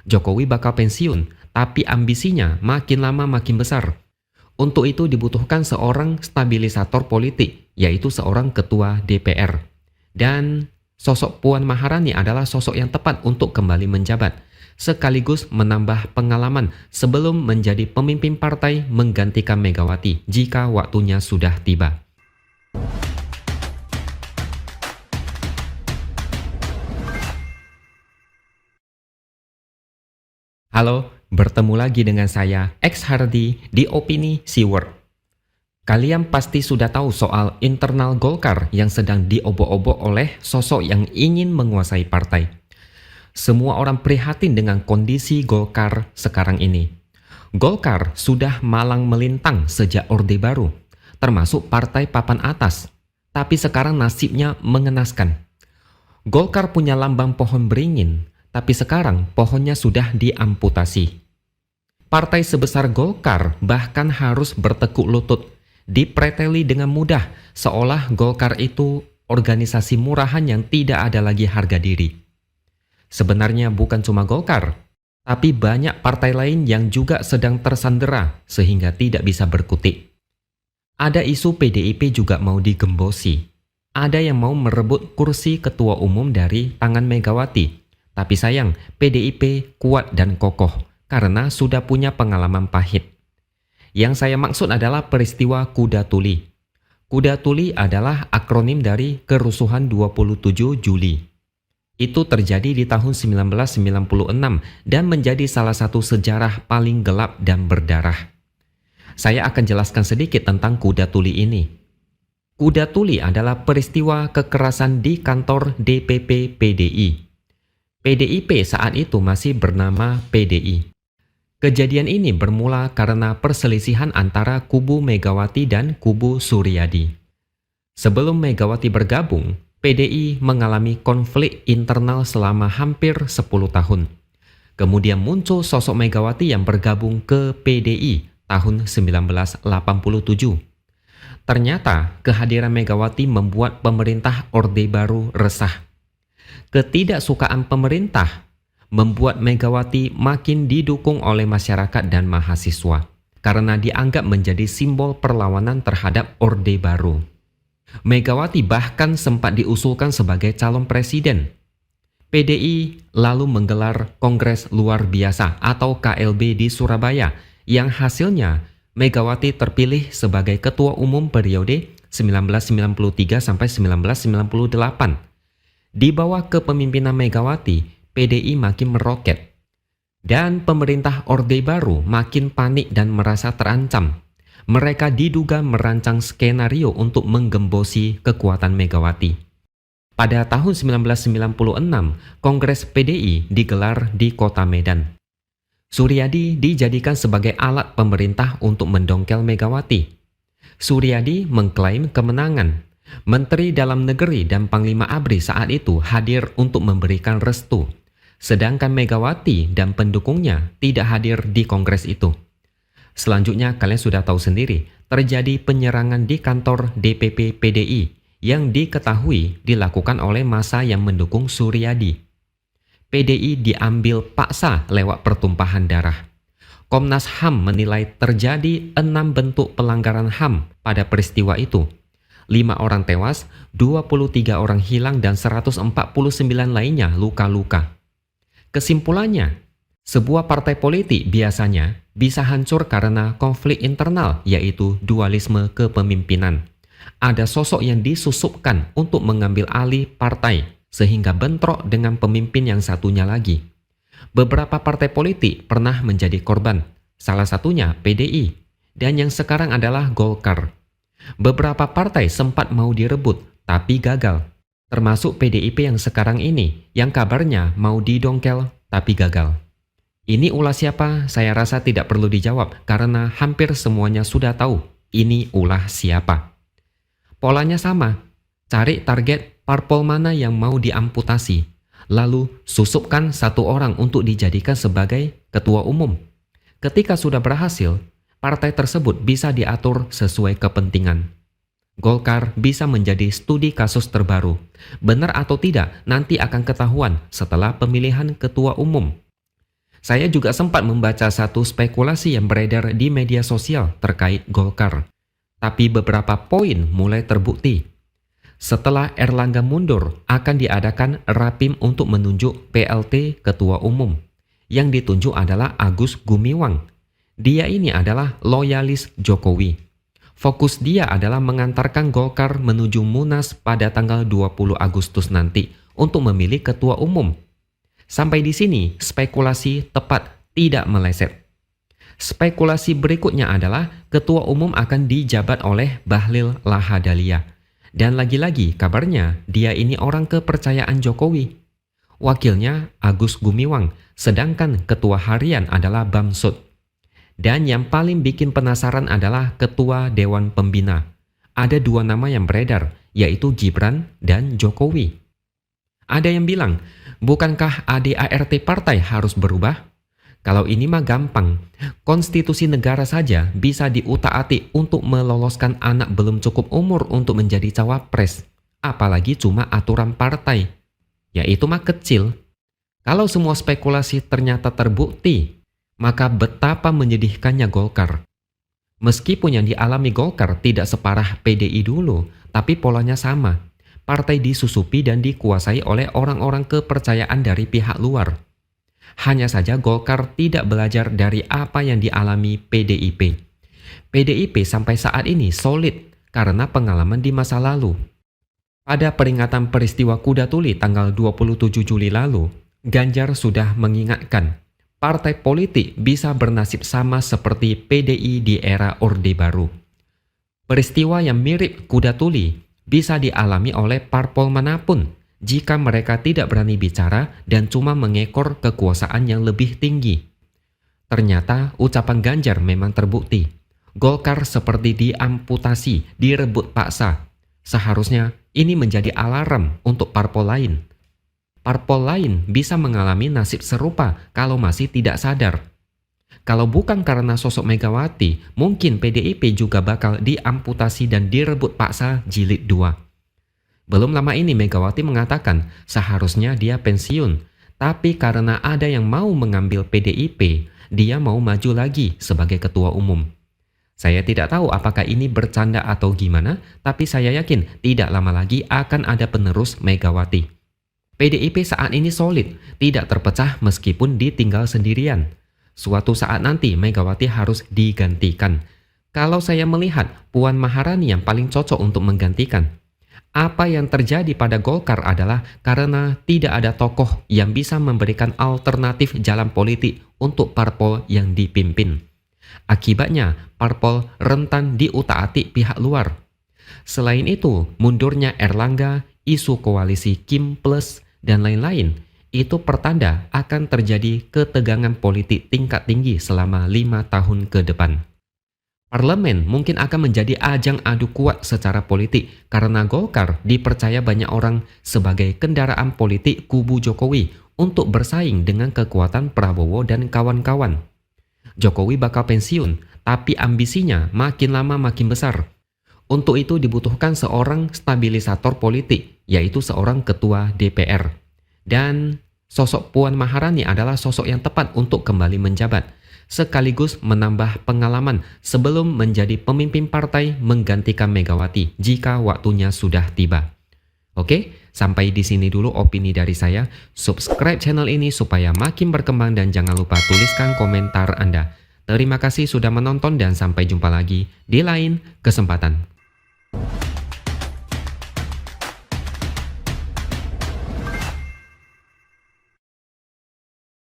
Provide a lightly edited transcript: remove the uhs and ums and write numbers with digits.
Jokowi bakal pensiun, tapi ambisinya makin lama makin besar. Untuk itu dibutuhkan seorang stabilisator politik, yaitu seorang ketua DPR. Dan sosok Puan Maharani adalah sosok yang tepat untuk kembali menjabat, sekaligus menambah pengalaman sebelum menjadi pemimpin partai menggantikan Megawati jika waktunya sudah tiba. Halo, bertemu lagi dengan saya, X Hardy di Opini Siward. Kalian pasti sudah tahu soal internal Golkar yang sedang diobok-obok oleh sosok yang ingin menguasai partai. Semua orang prihatin dengan kondisi Golkar sekarang ini. Golkar sudah malang melintang sejak Orde Baru, termasuk partai papan atas. Tapi sekarang nasibnya mengenaskan. Golkar punya lambang pohon beringin, tapi sekarang pohonnya sudah diamputasi. Partai sebesar Golkar bahkan harus bertekuk lutut, dipreteli dengan mudah, seolah Golkar itu organisasi murahan yang tidak ada lagi harga diri. Sebenarnya bukan cuma Golkar, tapi banyak partai lain yang juga sedang tersandera sehingga tidak bisa berkutik. Ada isu PDIP juga mau digembosi. Ada yang mau merebut kursi ketua umum dari tangan Megawati. Tapi sayang, PDIP kuat dan kokoh karena sudah punya pengalaman pahit. Yang saya maksud adalah peristiwa Kuda Tuli. Kuda Tuli adalah akronim dari kerusuhan 27 Juli. Itu terjadi di tahun 1996 dan menjadi salah satu sejarah paling gelap dan berdarah. Saya akan jelaskan sedikit tentang Kuda Tuli ini. Kuda Tuli adalah peristiwa kekerasan di kantor DPP PDI. PDIP saat itu masih bernama PDI. Kejadian ini bermula karena perselisihan antara kubu Megawati dan kubu Suryadi. Sebelum Megawati bergabung, PDI mengalami konflik internal selama hampir 10 tahun. Kemudian muncul sosok Megawati yang bergabung ke PDI tahun 1987. Ternyata kehadiran Megawati membuat pemerintah Orde Baru resah. Ketidaksukaan pemerintah membuat Megawati makin didukung oleh masyarakat dan mahasiswa karena dianggap menjadi simbol perlawanan terhadap Orde Baru. Megawati bahkan sempat diusulkan sebagai calon presiden. PDI lalu menggelar Kongres Luar Biasa atau KLB di Surabaya yang hasilnya Megawati terpilih sebagai ketua umum periode 1993 sampai 1998. Di bawah kepemimpinan Megawati, PDI makin meroket. Dan pemerintah Orde Baru makin panik dan merasa terancam. Mereka diduga merancang skenario untuk menggembosi kekuatan Megawati. Pada tahun 1996, Kongres PDI digelar di kota Medan. Suryadi dijadikan sebagai alat pemerintah untuk mendongkel Megawati. Suryadi mengklaim kemenangan. Menteri Dalam Negeri dan Panglima ABRI saat itu hadir untuk memberikan restu, sedangkan Megawati dan pendukungnya tidak hadir di kongres itu. Selanjutnya kalian sudah tahu sendiri, terjadi penyerangan di kantor DPP PDI yang diketahui dilakukan oleh massa yang mendukung Suryadi. PDI diambil paksa lewat pertumpahan darah. Komnas HAM menilai terjadi 6 bentuk pelanggaran HAM pada peristiwa itu. 5 orang tewas, 23 orang hilang dan 149 lainnya luka-luka. Kesimpulannya, sebuah partai politik biasanya bisa hancur karena konflik internal, yaitu dualisme kepemimpinan. Ada sosok yang disusupkan untuk mengambil alih partai, sehingga bentrok dengan pemimpin yang satunya lagi. Beberapa partai politik pernah menjadi korban, salah satunya PDI, dan yang sekarang adalah Golkar. Beberapa partai sempat mau direbut, tapi gagal. Termasuk PDIP yang sekarang ini, yang kabarnya mau didongkel, tapi gagal. Ini ulah siapa? Saya rasa tidak perlu dijawab, karena hampir semuanya sudah tahu ini ulah siapa. Polanya sama, cari target parpol mana yang mau diamputasi, lalu susupkan satu orang untuk dijadikan sebagai ketua umum. Ketika sudah berhasil, partai tersebut bisa diatur sesuai kepentingan. Golkar bisa menjadi studi kasus terbaru. Benar atau tidak nanti akan ketahuan setelah pemilihan ketua umum. Saya juga sempat membaca satu spekulasi yang beredar di media sosial terkait Golkar. Tapi beberapa poin mulai terbukti. Setelah Erlangga mundur, akan diadakan rapim untuk menunjuk PLT Ketua Umum. Yang ditunjuk adalah Agus Gumiwang. Dia ini adalah loyalis Jokowi. Fokus dia adalah mengantarkan Golkar menuju Munas pada tanggal 20 Agustus nanti untuk memilih Ketua Umum. Sampai di sini, spekulasi tepat tidak meleset. Spekulasi berikutnya adalah Ketua Umum akan dijabat oleh Bahlil Lahadalia. Dan lagi-lagi kabarnya dia ini orang kepercayaan Jokowi. Wakilnya Agus Gumiwang, sedangkan Ketua Harian adalah Bamsud. Dan yang paling bikin penasaran adalah Ketua Dewan Pembina. Ada dua nama yang beredar, yaitu Gibran dan Jokowi. Ada yang bilang, bukankah ADART partai harus berubah? Kalau ini mah gampang. Konstitusi negara saja bisa diutak-atik untuk meloloskan anak belum cukup umur untuk menjadi cawapres. Apalagi cuma aturan partai. Ya itu mah kecil. Kalau semua spekulasi ternyata terbukti, maka betapa menyedihkannya Golkar. Meskipun yang dialami Golkar tidak separah PDI dulu, tapi polanya sama. Partai disusupi dan dikuasai oleh orang-orang kepercayaan dari pihak luar. Hanya saja Golkar tidak belajar dari apa yang dialami PDIP. PDIP sampai saat ini solid karena pengalaman di masa lalu. Pada peringatan peristiwa Kuda Tuli tanggal 27 Juli lalu, Ganjar sudah mengingatkan partai politik bisa bernasib sama seperti PDI di era Orde Baru. Peristiwa yang mirip Kuda Tuli bisa dialami oleh parpol manapun jika mereka tidak berani bicara dan cuma mengekor kekuasaan yang lebih tinggi. Ternyata ucapan Ganjar memang terbukti. Golkar seperti diamputasi, direbut paksa. Seharusnya ini menjadi alarm untuk parpol lain. Parpol lain bisa mengalami nasib serupa kalau masih tidak sadar. Kalau bukan karena sosok Megawati, mungkin PDIP juga bakal diamputasi dan direbut paksa jilid 2. Belum lama ini Megawati mengatakan seharusnya dia pensiun, tapi karena ada yang mau mengambil PDIP, dia mau maju lagi sebagai ketua umum. Saya tidak tahu apakah ini bercanda atau gimana, tapi saya yakin tidak lama lagi akan ada penerus Megawati. PDIP saat ini solid, tidak terpecah meskipun ditinggal sendirian. Suatu saat nanti Megawati harus digantikan. Kalau saya melihat Puan Maharani yang paling cocok untuk menggantikan. Apa yang terjadi pada Golkar adalah karena tidak ada tokoh yang bisa memberikan alternatif jalan politik untuk parpol yang dipimpin. Akibatnya, parpol rentan diutak-atik pihak luar. Selain itu, mundurnya Erlangga, isu koalisi Kim Plus, dan lain-lain, itu pertanda akan terjadi ketegangan politik tingkat tinggi selama 5 tahun ke depan. Parlemen mungkin akan menjadi ajang adu kuat secara politik karena Golkar dipercaya banyak orang sebagai kendaraan politik kubu Jokowi untuk bersaing dengan kekuatan Prabowo dan kawan-kawan. Jokowi bakal pensiun, tapi ambisinya makin lama makin besar. Untuk itu dibutuhkan seorang stabilisator politik, yaitu seorang ketua DPR. Dan sosok Puan Maharani adalah sosok yang tepat untuk kembali menjabat, sekaligus menambah pengalaman sebelum menjadi pemimpin partai menggantikan Megawati jika waktunya sudah tiba. Oke, sampai di sini dulu opini dari saya. Subscribe channel ini supaya makin berkembang dan jangan lupa tuliskan komentar Anda. Terima kasih sudah menonton dan sampai jumpa lagi di lain kesempatan.